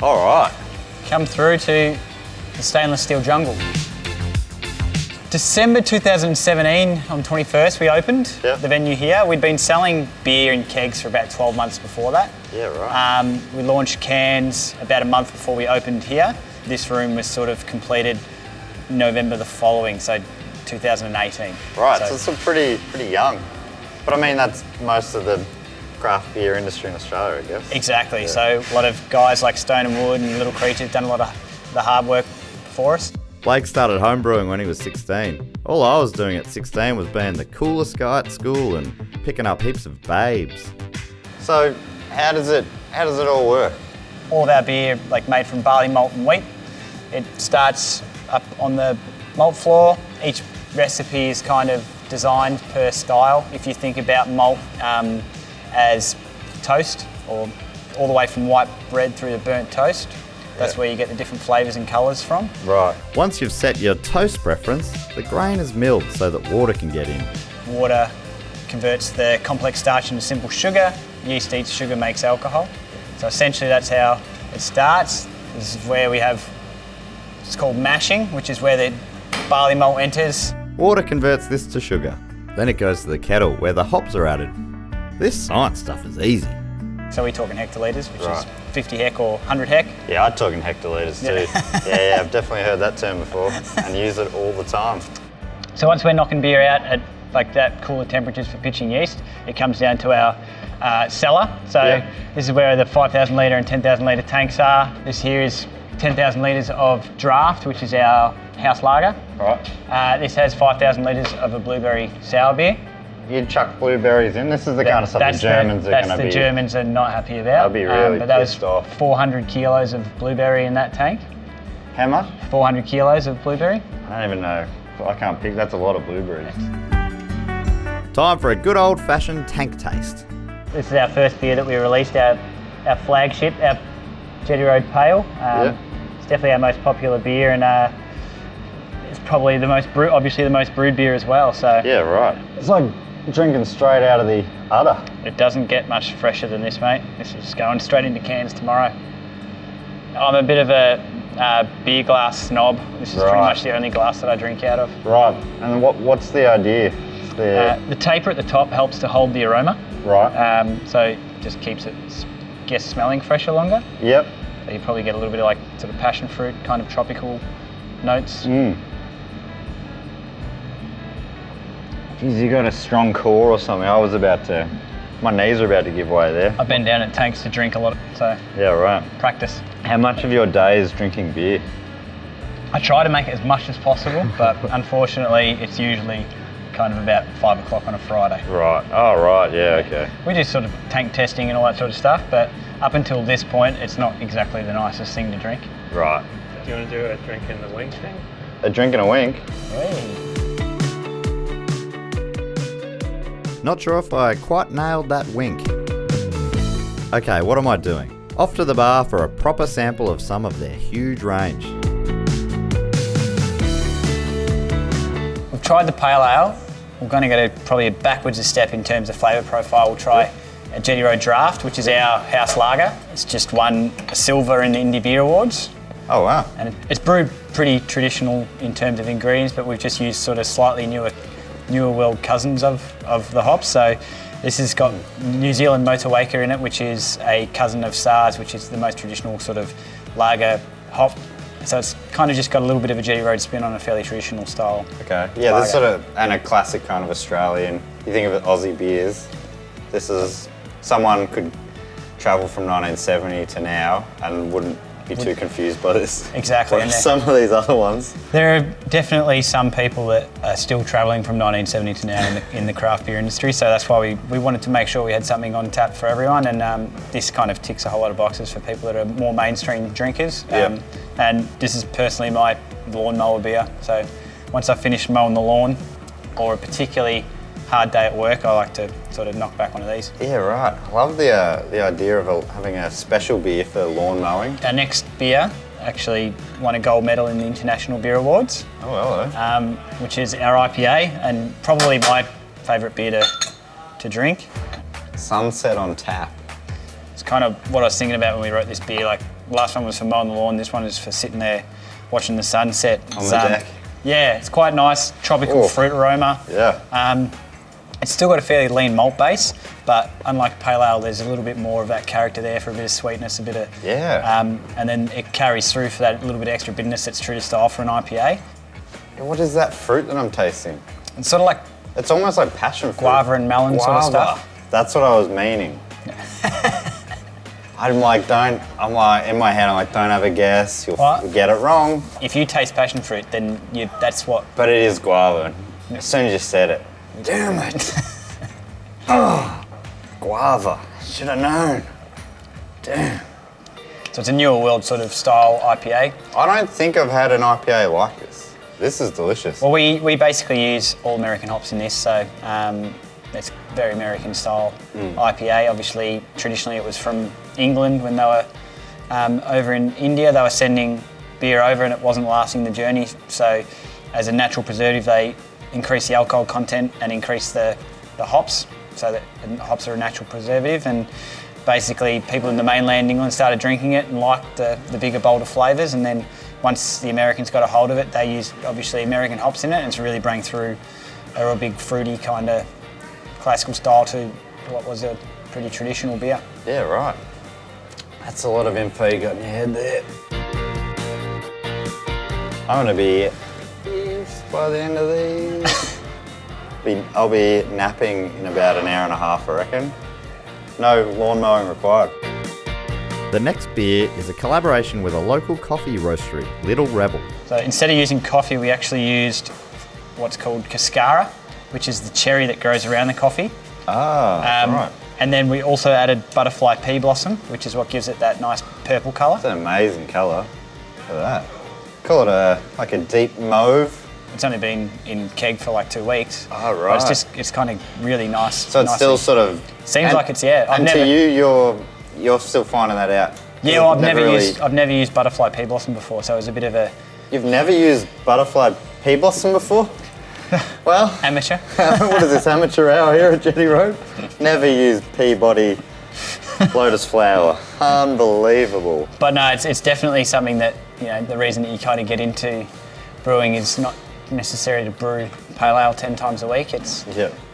All right. Come through to the stainless steel jungle. December 2017, on 21st, we opened the venue here. We'd been selling beer in kegs for about 12 months before that. Yeah, right. We launched cans about a month before we opened here. This room was sort of completed November the following, so 2018. Right, so it's still pretty young. But I mean, that's most of the craft beer industry in Australia, I guess. Exactly. Yeah. So a lot of guys like Stone and Wood and Little Creature have done a lot of the hard work for us. Blake started homebrewing when he was 16. All I was doing at 16 was being the coolest guy at school and picking up heaps of babes. So how does it all work? All of our beer made from barley, malt and wheat. It starts up on the malt floor. Each recipe is kind of designed per style. If you think about malt as toast, or all the way from white bread through to burnt toast, that's where you get the different flavours and colours from. Right. Once you've set your toast preference, the grain is milled so that water can get in. Water converts the complex starch into simple sugar. Yeast eats sugar, makes alcohol. So essentially that's how it starts. This is where we have, it's called mashing, which is where the barley malt enters. Water converts this to sugar. Then it goes to the kettle where the hops are added. This science stuff is easy. So we're talking hectolitres, which is 50 hec or 100 hec. Yeah, I'm talking hectolitres too. Yeah, I've definitely heard that term before and use it all the time. So once we're knocking beer out at that cooler temperatures for pitching yeast, it comes down to our cellar. So this is where the 5,000 litre and 10,000 litre tanks are. This here is 10,000 litres of draft, which is our house lager. Right. This has 5,000 litres of a blueberry sour beer. You'd chuck blueberries in. This is the kind of stuff the Germans are going to be... That's the Germans are not happy about. They'll be really but that was pissed off. 400 kilos of blueberry in that tank. How much? 400 kilos of blueberry. I don't even know. I can't pick. That's a lot of blueberries. Time for a good old-fashioned tank taste. This is our first beer that we released, our flagship, our Jetty Road Pale. It's definitely our most popular beer, and it's probably obviously the most brewed beer as well. So yeah, right. It's like drinking straight out of the udder. It doesn't get much fresher than this, mate. This is going straight into cans tomorrow. I'm a bit of a beer glass snob. This is pretty much the only glass that I drink out of. Right. And what's the idea? The taper at the top helps to hold the aroma. Right. So it just keeps it, smelling fresher longer. Yep. So you probably get a little bit of sort of passion fruit, kind of tropical notes. Geez, you got a strong core or something. My knees are about to give way there. I've been down at tanks to drink a lot, so yeah, right. Practice. How much of your day is drinking beer? I try to make it as much as possible, but unfortunately it's usually kind of about 5 o'clock on a Friday. Right. Oh, right. Yeah, okay. We do sort of tank testing and all that sort of stuff, but up until this point, it's not exactly the nicest thing to drink. Right. Do you want to do a drink in the wink thing? A drink and a wink? Hey. Not sure if I quite nailed that wink. Okay, what am I doing? Off to the bar for a proper sample of some of their huge range. We've tried the Pale Ale. We're going to go to probably backwards a step in terms of flavour profile. We'll try a Jetty Road Draft, which is our house lager. It's just won a silver in the Indie Beer Awards. Oh, wow. And it's brewed pretty traditional in terms of ingredients, but we've just used sort of slightly newer world cousins of the hops. So this has got New Zealand Motueka in it, which is a cousin of SARS, which is the most traditional sort of lager hop. So it's kind of just got a little bit of a Jetty Road spin on a fairly traditional style. Okay. Yeah, this sort of, and a classic kind of Australian, you think of it, Aussie beers. This is, someone could travel from 1970 to now and wouldn't be too confused by this. Exactly. And some of these other ones. There are definitely some people that are still travelling from 1970 to now in the craft beer industry, so that's why we wanted to make sure we had something on tap for everyone, and this kind of ticks a whole lot of boxes for people that are more mainstream drinkers. And this is personally my lawnmower beer, so once I finish mowing the lawn, or a particularly hard day at work, I like to sort of knock back one of these. Yeah, right. I love the idea of having a special beer for lawn mowing. Our next beer actually won a gold medal in the International Beer Awards. Oh, hello. Which is our IPA, and probably my favourite beer to drink. Sunset on Tap. It's kind of what I was thinking about when we wrote this beer. Like, last one was for mowing the lawn. This one is for sitting there watching the sunset. On the deck. Yeah, it's quite nice. Tropical fruit aroma. Yeah. It's still got a fairly lean malt base, but unlike pale ale, there's a little bit more of that character there for a bit of sweetness, a bit of and then it carries through for that little bit of extra bitterness that's true to style for an IPA. What is that fruit that I'm tasting? It's sort of like It's almost like passion fruit. guava and melon sort of stuff. That's what I was meaning. in my head, I'm like, don't have a guess. You'll get it wrong. If you taste passion fruit, then that's what. But it is guava. As soon as you said it. Damn it. Oh, guava. Should have known. Damn. So it's a newer world sort of style IPA. I don't think I've had an IPA like this. This is delicious. Well, we basically use all American hops in this, so it's very American style IPA. Obviously, traditionally it was from England when they were over in India. They were sending beer over and it wasn't lasting the journey. So as a natural preservative, they increase the alcohol content and increase the hops, so that hops are a natural preservative. And basically people in the mainland England started drinking it and liked the bigger, bolder flavours. And then once the Americans got a hold of it, they used obviously American hops in it, and it's really bring through a real big fruity kind of classical style to what was a pretty traditional beer. Yeah, right. That's a lot of info you got in your head there. I'm gonna be by the end of these. I'll be napping in about an hour and a half, I reckon. No lawn mowing required. The next beer is a collaboration with a local coffee roastery, Little Rebel. So instead of using coffee, we actually used what's called cascara, which is the cherry that grows around the coffee. Right. And then we also added butterfly pea blossom, which is what gives it that nice purple colour. It's an amazing colour. Look at that. Call it like a deep mauve. It's only been in keg for like 2 weeks. Oh, right. But it's kind of really nice. So it's still sort of... Seems like it's, yeah. To you, you're still finding that out? Yeah, well, I've never used butterfly pea blossom before, so it was a bit of a... You've never used butterfly pea blossom before? Well... Amateur. What is this, amateur hour here at Jetty Road? Never used Peabody lotus flower. Unbelievable. But no, it's definitely something that, the reason that you kind of get into brewing is not necessary to brew pale ale 10 times a week. It's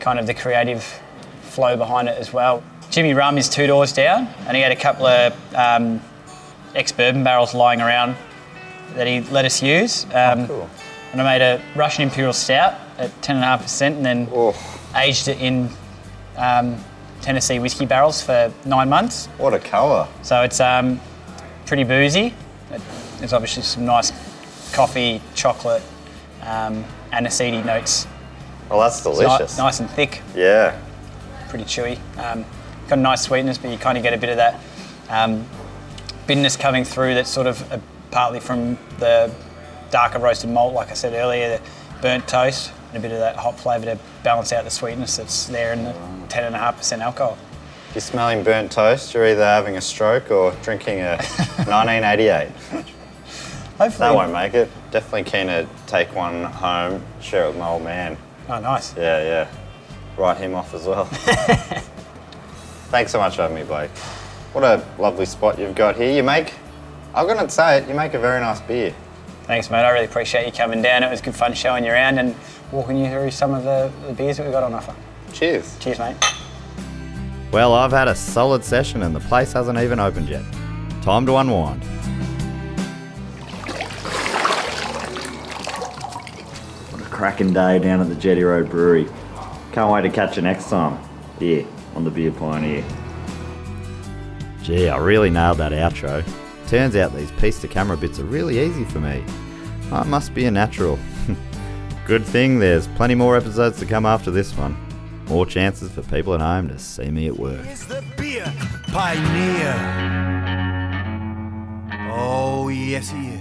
kind of the creative flow behind it as well. Jimmy Rum is 2 doors down, and he had a couple of ex-bourbon barrels lying around that he let us use. Cool. And I made a Russian Imperial Stout at 10.5% and then aged it in Tennessee whiskey barrels for 9 months. What a colour. So it's pretty boozy. There's obviously some nice coffee, chocolate, aniseedy notes. Oh, that's delicious. Nice and thick. Yeah. Pretty chewy. Got a nice sweetness, but you kind of get a bit of that bitterness coming through that's sort of partly from the darker roasted malt, like I said earlier, the burnt toast, and a bit of that hop flavour to balance out the sweetness that's there in the 10.5% alcohol. If you're smelling burnt toast, you're either having a stroke or drinking a 1988. Hopefully. That won't make it. Definitely keen to take one home, share it with my old man. Oh, nice. Yeah. Write him off as well. Thanks so much for having me, Blake. What a lovely spot you've got here. I'm going to say it, you make a very nice beer. Thanks, mate. I really appreciate you coming down. It was good fun showing you around and walking you through some of the beers that we've got on offer. Cheers. Cheers, mate. Well, I've had a solid session and the place hasn't even opened yet. Time to unwind. What a cracking day down at the Jetty Road Brewery. Can't wait to catch you next time. Here on the Beer Pioneer. Gee, I really nailed that outro. Turns out these piece-to-camera bits are really easy for me. I must be a natural. Good thing there's plenty more episodes to come after this one. More chances for people at home to see me at work. It's the Beer Pioneer. Oh, yes, he is.